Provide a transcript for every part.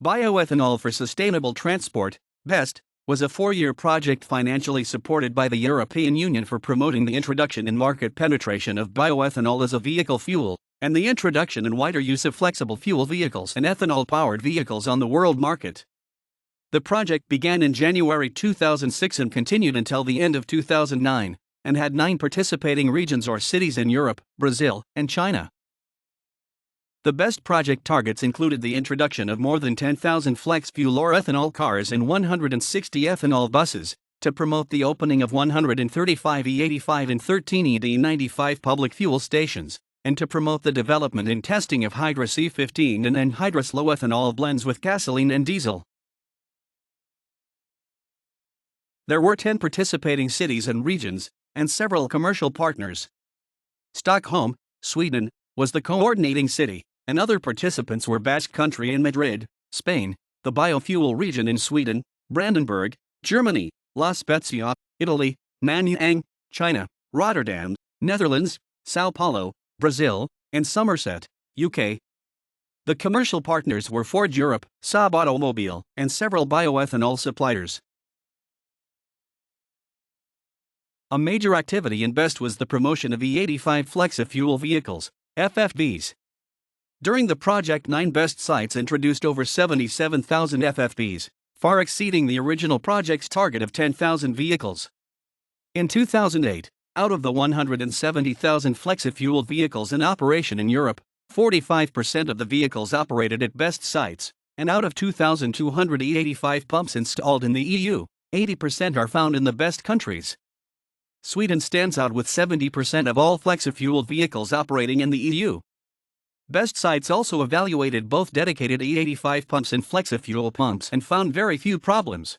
Bioethanol for Sustainable Transport, BEST, was a 4-year project financially supported by the European Union for promoting the introduction and market penetration of bioethanol as a vehicle fuel, and the introduction and wider use of flexible fuel vehicles and ethanol-powered vehicles on the world market. The project began in January 2006 and continued until the end of 2009, and had 9 participating regions or cities in Europe, Brazil, and China. The BEST project targets included the introduction of more than 10,000 flex-fuel or ethanol cars and 160 ethanol buses, to promote the opening of 135 E85 and 13 ED95 public fuel stations, and to promote the development and testing of hydrous E15 and anhydrous low ethanol blends with gasoline and diesel. There were 10 participating cities and regions, and several commercial partners. Stockholm, Sweden, was the coordinating city, and other participants were Basque Country and Madrid, Spain, the biofuel region in Sweden, Brandenburg, Germany, La Spezia, Italy, Nanyang, China, Rotterdam, Netherlands, Sao Paulo, Brazil, and Somerset, UK. The commercial partners were Ford Europe, Saab Automobile, and several bioethanol suppliers. A major activity in BEST was the promotion of E85 flexi-fuel vehicles, FFVs. During the project, 9 BEST sites introduced over 77,000 FFVs, far exceeding the original project's target of 10,000 vehicles. In 2008, out of the 170,000 flexi-fuel vehicles in operation in Europe, 45% of the vehicles operated at BEST sites, and out of 2,200 E85 pumps installed in the EU, 80% are found in the BEST countries. Sweden stands out with 70% of all flexi-fuel vehicles operating in the EU. BEST sites also evaluated both dedicated E85 pumps and flexi-fuel pumps and found very few problems.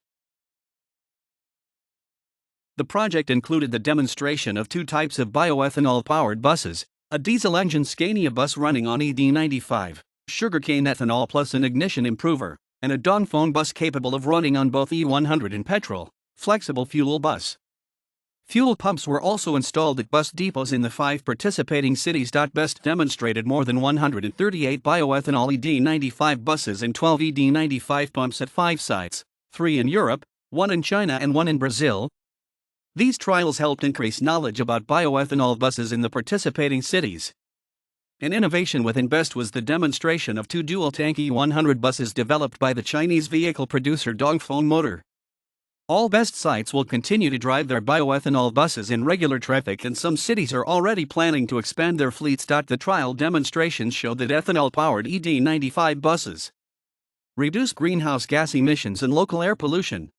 The project included the demonstration of 2 types of bioethanol-powered buses, a diesel-engine Scania bus running on ED95, sugarcane ethanol plus an ignition improver, and a Dongfeng bus capable of running on both E100 and petrol, flexible fuel bus. Fuel pumps were also installed at bus depots in the 5 participating cities. BEST demonstrated more than 138 bioethanol ED95 buses and 12 ED95 pumps at 5 sites, 3 in Europe, 1 in China and 1 in Brazil. These trials helped increase knowledge about bioethanol buses in the participating cities. An innovation within BEST was the demonstration of 2 dual-tank E100 buses developed by the Chinese vehicle producer Dongfeng Motor. All BEST sites will continue to drive their bioethanol buses in regular traffic, and some cities are already planning to expand their fleets. The trial demonstrations showed that ethanol-powered ED95 buses reduce greenhouse gas emissions and local air pollution,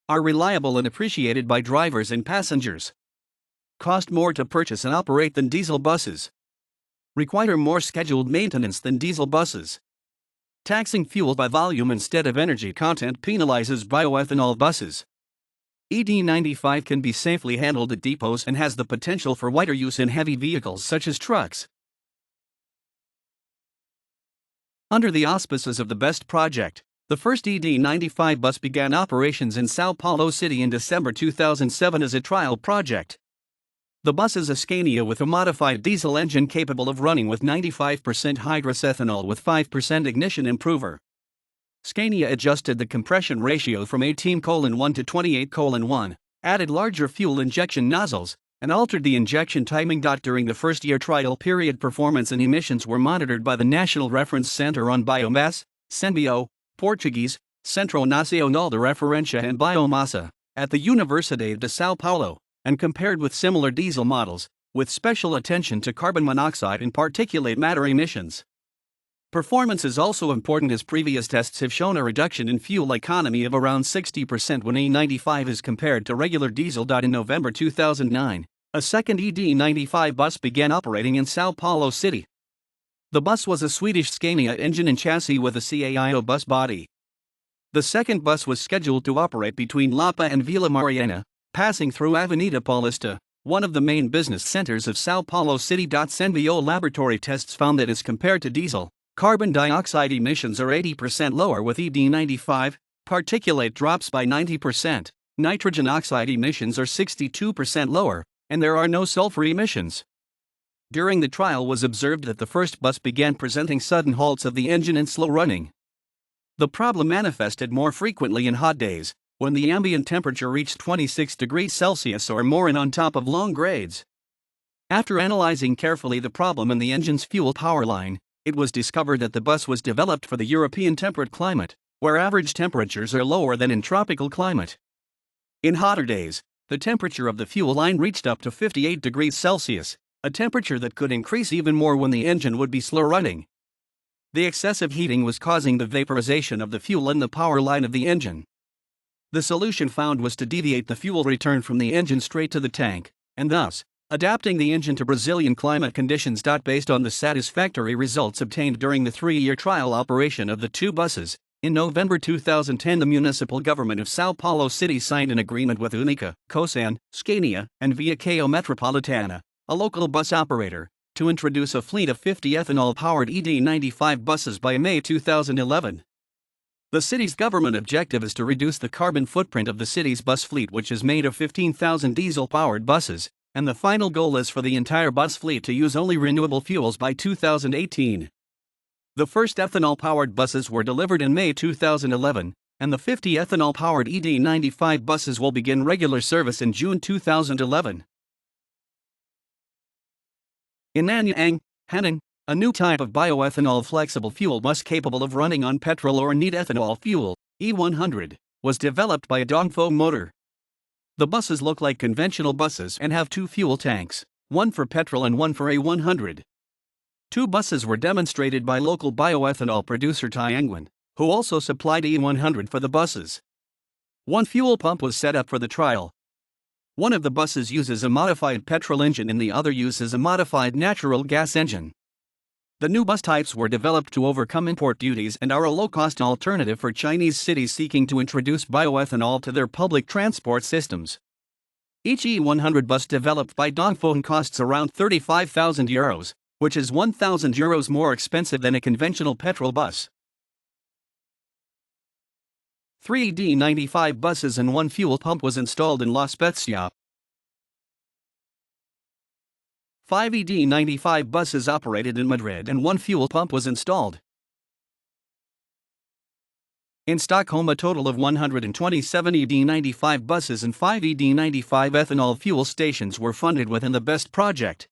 are reliable and appreciated by drivers and passengers, cost more to purchase and operate than diesel buses, require more scheduled maintenance than diesel buses. Taxing fuel by volume instead of energy content penalizes bioethanol buses. ED95 can be safely handled at depots and has the potential for wider use in heavy vehicles such as trucks. Under the auspices of the BEST project, the first ED95 bus began operations in Sao Paulo City in December 2007 as a trial project. The bus is a Scania with a modified diesel engine capable of running with 95% hydrous ethanol with 5% ignition improver. Scania adjusted the compression ratio from 18:1 to 28:1, added larger fuel injection nozzles, and altered the injection timing. During the first-year trial period, performance and emissions were monitored by the National Reference Center on Biomass, CENBio, Portuguese, Centro Nacional de Referência and Biomassa, at the Universidade de São Paulo, and compared with similar diesel models, with special attention to carbon monoxide and particulate matter emissions. Performance is also important as previous tests have shown a reduction in fuel economy of around 60% when E95 is compared to regular diesel. In November 2009, a second ED95 bus began operating in Sao Paulo City. The bus was a Swedish Scania engine and chassis with a CAIO bus body. The second bus was scheduled to operate between Lapa and Vila Mariana, passing through Avenida Paulista, one of the main business centers of Sao Paulo City. CENBio laboratory tests found that as compared to diesel, carbon dioxide emissions are 80% lower with ED95, particulate drops by 90%, nitrogen oxide emissions are 62% lower, and there are no sulfur emissions. During the trial was observed that the first bus began presenting sudden halts of the engine and slow running. The problem manifested more frequently in hot days, when the ambient temperature reached 26 degrees Celsius or more and on top of long grades. After analyzing carefully the problem in the engine's fuel power line, it was discovered that the bus was developed for the European temperate climate, where average temperatures are lower than in tropical climate. In hotter days, the temperature of the fuel line reached up to 58 degrees Celsius, a temperature that could increase even more when the engine would be slow running. The excessive heating was causing the vaporization of the fuel in the power line of the engine. The solution found was to deviate the fuel return from the engine straight to the tank, and thus, adapting the engine to Brazilian climate conditions. Based on the satisfactory results obtained during the 3-year trial operation of the two buses, in November 2010 the municipal government of Sao Paulo City signed an agreement with Unica, Cosan, Scania, and Via Metropolitana, a local bus operator, to introduce a fleet of 50 ethanol-powered ED95 buses by May 2011. The city's government objective is to reduce the carbon footprint of the city's bus fleet, which is made of 15,000 diesel-powered buses, and the final goal is for the entire bus fleet to use only renewable fuels by 2018. The first ethanol-powered buses were delivered in May 2011, and the 50 ethanol-powered ED95 buses will begin regular service in June 2011. In Nanyang, Hanang, a new type of bioethanol flexible fuel bus capable of running on petrol or neat ethanol fuel, E100, was developed by a Dongfeng Motor. The buses look like conventional buses and have two fuel tanks, one for petrol and one for A100. Two buses were demonstrated by local bioethanol producer Tianguan, who also supplied E100 for the buses. One fuel pump was set up for the trial. One of the buses uses a modified petrol engine and the other uses a modified natural gas engine. The new bus types were developed to overcome import duties and are a low-cost alternative for Chinese cities seeking to introduce bioethanol to their public transport systems. Each E100 bus developed by Dongfeng costs around €35,000, which is €1,000 more expensive than a conventional petrol bus. 3 ED95 buses and one fuel pump was installed in La Spezia. 5 ED95 buses operated in Madrid and one fuel pump was installed. In Stockholm, a total of 127 ED95 buses and 5 ED95 ethanol fuel stations were funded within the BEST project.